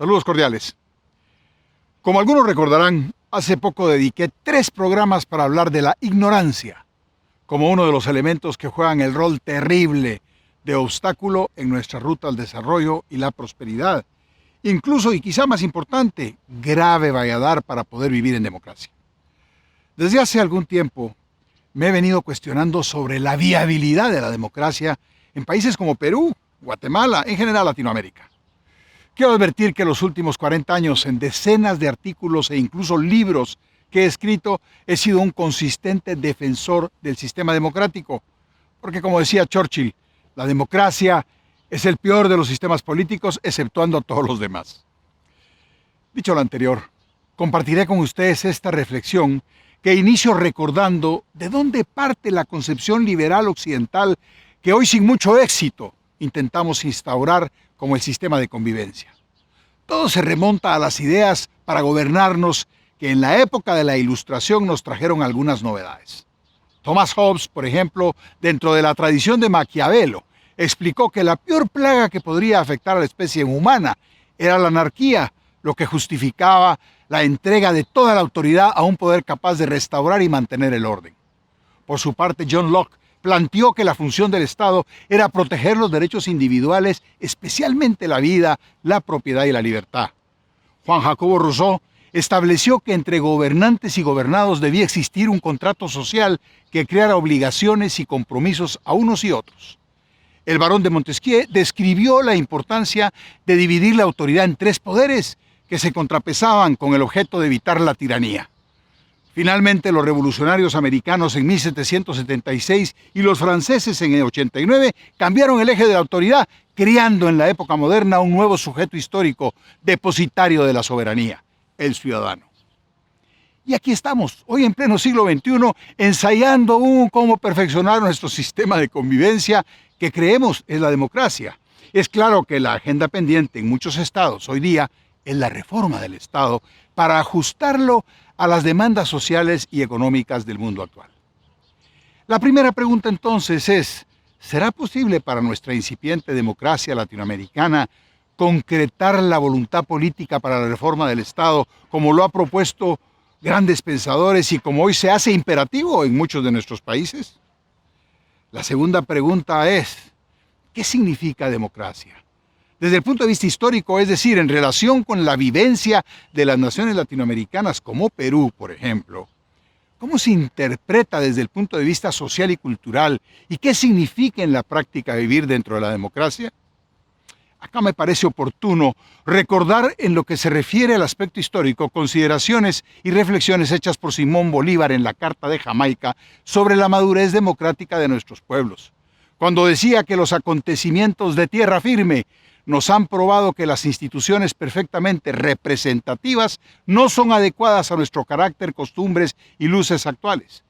Saludos cordiales. Como algunos recordarán, hace poco dediqué 3 programas para hablar de la ignorancia, como uno de los elementos que juegan el rol terrible de obstáculo en nuestra ruta al desarrollo y la prosperidad. Incluso, y quizá más importante, grave valladar para poder vivir en democracia. Desde hace algún tiempo me he venido cuestionando sobre la viabilidad de la democracia en países como Perú, Guatemala, en general Latinoamérica. Quiero advertir que los últimos 40 años, en decenas de artículos e incluso libros que he escrito, he sido un consistente defensor del sistema democrático. Porque como decía Churchill, la democracia es el peor de los sistemas políticos, exceptuando a todos los demás. Dicho lo anterior, compartiré con ustedes esta reflexión que inicio recordando de dónde parte la concepción liberal occidental que hoy sin mucho éxito intentamos instaurar como el sistema de convivencia. Todo se remonta a las ideas para gobernarnos que en la época de la Ilustración nos trajeron algunas novedades. Thomas Hobbes, por ejemplo, dentro de la tradición de Maquiavelo, explicó que la peor plaga que podría afectar a la especie humana era la anarquía, lo que justificaba la entrega de toda la autoridad a un poder capaz de restaurar y mantener el orden. Por su parte, John Locke planteó que la función del Estado era proteger los derechos individuales, especialmente la vida, la propiedad y la libertad. Juan Jacobo Rousseau estableció que entre gobernantes y gobernados debía existir un contrato social que creara obligaciones y compromisos a unos y otros. El barón de Montesquieu describió la importancia de dividir la autoridad en 3 poderes que se contrapesaban con el objeto de evitar la tiranía. Finalmente, los revolucionarios americanos en 1776 y los franceses en el 89 cambiaron el eje de la autoridad, creando en la época moderna un nuevo sujeto histórico, depositario de la soberanía, el ciudadano. Y aquí estamos, hoy en pleno siglo XXI, ensayando cómo perfeccionar nuestro sistema de convivencia que creemos es la democracia. Es claro que la agenda pendiente en muchos estados hoy día es la reforma del Estado para ajustarlo a las demandas sociales y económicas del mundo actual. La primera pregunta entonces es, ¿será posible para nuestra incipiente democracia latinoamericana concretar la voluntad política para la reforma del Estado como lo ha propuesto grandes pensadores y como hoy se hace imperativo en muchos de nuestros países? La segunda pregunta es, ¿qué significa democracia? Desde el punto de vista histórico, es decir, en relación con la vivencia de las naciones latinoamericanas como Perú, por ejemplo, ¿cómo se interpreta desde el punto de vista social y cultural? ¿Y qué significa en la práctica vivir dentro de la democracia? Acá me parece oportuno recordar en lo que se refiere al aspecto histórico consideraciones y reflexiones hechas por Simón Bolívar en la Carta de Jamaica sobre la madurez democrática de nuestros pueblos, cuando decía que los acontecimientos de tierra firme nos han probado que las instituciones perfectamente representativas no son adecuadas a nuestro carácter, costumbres y luces actuales.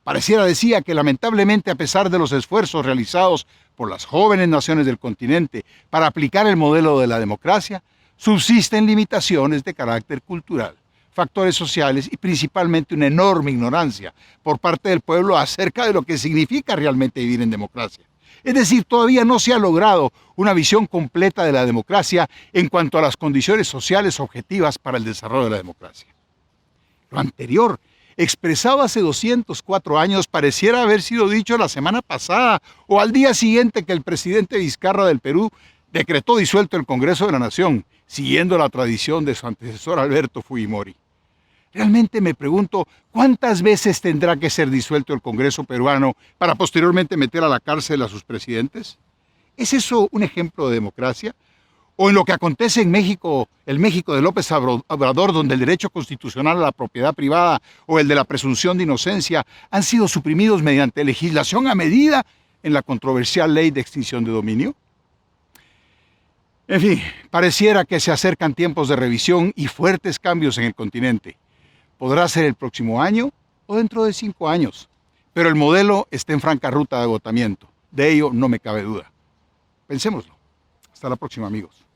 Pareciera, decía, que lamentablemente a pesar de los esfuerzos realizados por las jóvenes naciones del continente para aplicar el modelo de la democracia, subsisten limitaciones de carácter cultural, factores sociales y principalmente una enorme ignorancia por parte del pueblo acerca de lo que significa realmente vivir en democracia. Es decir, todavía no se ha logrado una visión completa de la democracia en cuanto a las condiciones sociales objetivas para el desarrollo de la democracia. Lo anterior, expresado hace 204 años, pareciera haber sido dicho la semana pasada o al día siguiente que el presidente Vizcarra del Perú decretó disuelto el Congreso de la Nación, siguiendo la tradición de su antecesor Alberto Fujimori. Realmente me pregunto, ¿cuántas veces tendrá que ser disuelto el Congreso peruano para posteriormente meter a la cárcel a sus presidentes? ¿Es eso un ejemplo de democracia? ¿O en lo que acontece en México, el México de López Obrador, donde el derecho constitucional a la propiedad privada o el de la presunción de inocencia han sido suprimidos mediante legislación a medida en la controversial ley de extinción de dominio? En fin, pareciera que se acercan tiempos de revisión y fuertes cambios en el continente. Podrá ser el próximo año o dentro de 5 años, pero el modelo está en franca ruta de agotamiento. De ello no me cabe duda. Pensémoslo. Hasta la próxima, amigos.